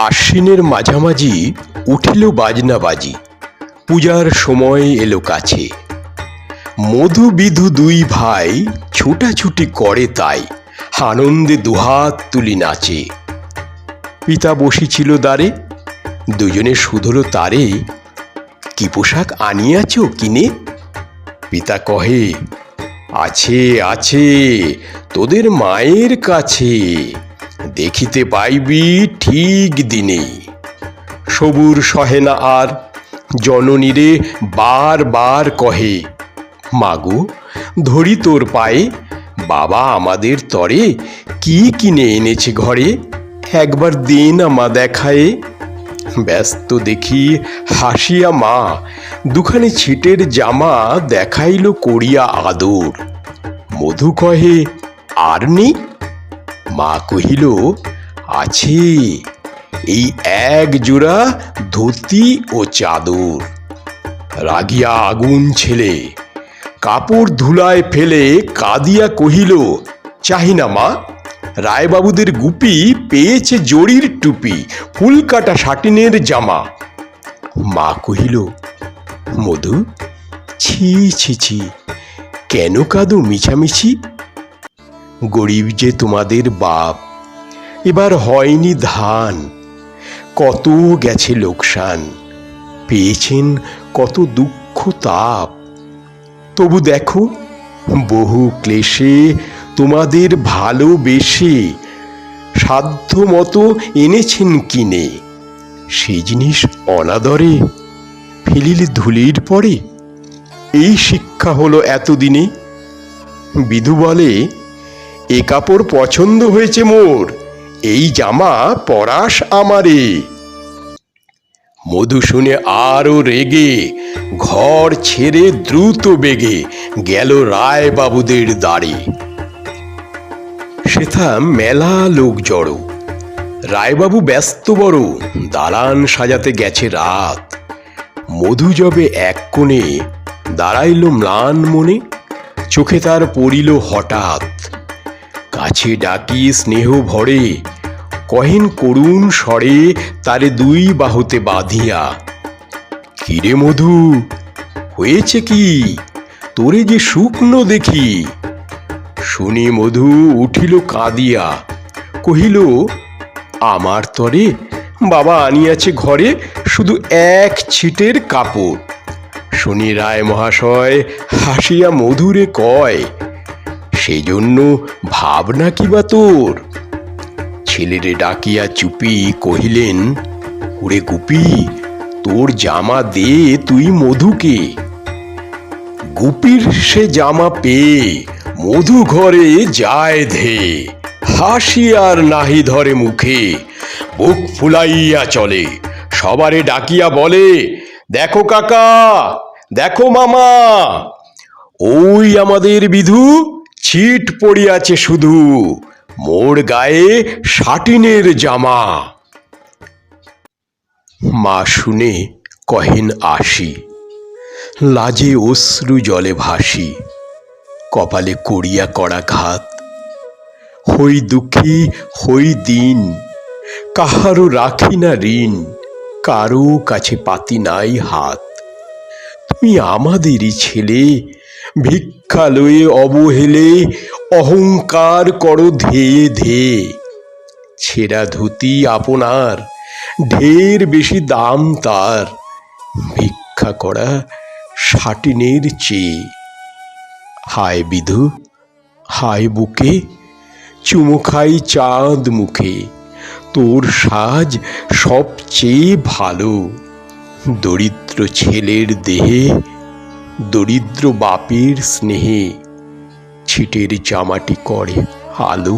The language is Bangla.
আশ্বিনের মাঝামাঝি উঠিল বাজনা বাজি, পূজার সময় এলো কাছে। মধু বিধু দুই ভাই ছুটাছুটি করে, তাই আনন্দে দুহাত তুলি নাচে। পিতা বসিছিল দ্বারে, দুজনে শুধল তারে, কি পোশাক আনিয়াছ কিনে? পিতা কহে, আছে আছে তোদের মায়ের কাছে, দেখিতে পাইবি ঠিক দিনে। সবুর সহে না আর, জননীরে বার বার কহে, মাগো ধরি তোর পায়ে, বাবা আমাদের তরে কি কিনে এনেছে ঘরে, একবার দে না মা দেখায়ে। ব্যস্ত দেখি হাসিয়া মা দুখানি ছিটের জামা দেখাইল করিয়া আদর। মধু কহে, আর নেই? মা কহিল, আছে এই এক জোড়া ধুতি ও চাদর। রাগিয়া আগুন ছেলে কাপড় ধুলায় ফেলে কাঁদিয়া কহিল, চাহি না মা, রায়বাবুদের গুপি পেয়েছে জরির টুপি, ফুল কাটা সাটিনের জামা। মা কহিল, মধু ছি ছি ছি, কেন কাঁদো মিছামিছি? গরিব যে তোমাদের বাপ, এবার হয়নি ধান, কত গেছে লোকসান, পেয়েছেন কত দুঃখ তাপ। তবু দেখো বহু ক্লেশে তোমাদের ভালোবেসে সাধ্য মতো এনেছেন কিনে, সেই জিনিস অনাদরে ফেলিলে ধুলির পরে। এই শিক্ষা হলো এতদিনে। বিধু বলে, এ কাপড় পছন্দ হয়েছে মোর, এই জামা পরাস আমারে। মধু শুনে আরো রেগে ঘর ছেড়ে দ্রুত বেগে গেল রায় বাবুদের দ্বারে। সেথা মেলা লোক জড়ো, রায়বাবু ব্যস্ত বড়, দালান সাজাতে গেছে রাত। মধু যবে এক কোণে দাঁড়াইল ম্লান মনে, চোখে তার পড়িল হঠাৎ, কাছে ডাকি স্নেহ ভরে, কহেন করুণ স্বরে তারে দুই বাহুতে বাঁধিয়া, কিরে মধু হয়েছে কি, তোরে যে শুকনো দেখি। শুনি মধু উঠিল কাঁদিয়া, কহিল, আমার তরে বাবা আনিয়াছে ঘরে শুধু এক ছিটের কাপড়। শুনি রায় মহাশয় হাসিয়া মধুরে কয়, সেই জন্য ভাবনা কি বা তোর? ছেলেরে ডাকিয়া চুপি কহিলেন, ওরে গুপি, তোর জামা দে তুই মধুকে। গুপির সে জামা পেয়ে মধু ঘরে যায় ধে, হাসি আর নাহি ধরে মুখে, বুক ফুলাইয়া চলে, সবারে ডাকিয়া বলে, দেখো কাকা, দেখো মামা, ওই আমাদের বিধু ছিট পড়িয়াছে শুধু, মোর গায়ে সাটিনের জামা। মা শুনে কহেন আসি, লাজে অশ্রু জলে ভাসি, কপালে করিয়া করা ঘাত। হই দুঃখী হই দিন, কাহারও রাখি না ঋণ, কারো কাছে পাতি নাই হাত। তুমি আমাদেরই ছেলে, ভিক্ষা লয়ে অবহেলে অহংকার করো ধেয়ে ধেয়ে। ছেঁড়া ধুতি আপনার, ঢের বেশি দাম তার, ভিক্ষা করা সাটিনের চেয়ে। হায় বিধু, হায় বুকে, চুমো খাই চাঁদ মুখে, তোর সাজ সবচেয়ে ভালো। দরিদ্র ছেলের দেহে, দরিদ্র বাপের স্নেহে, ছিটের জামাটি করে আলো।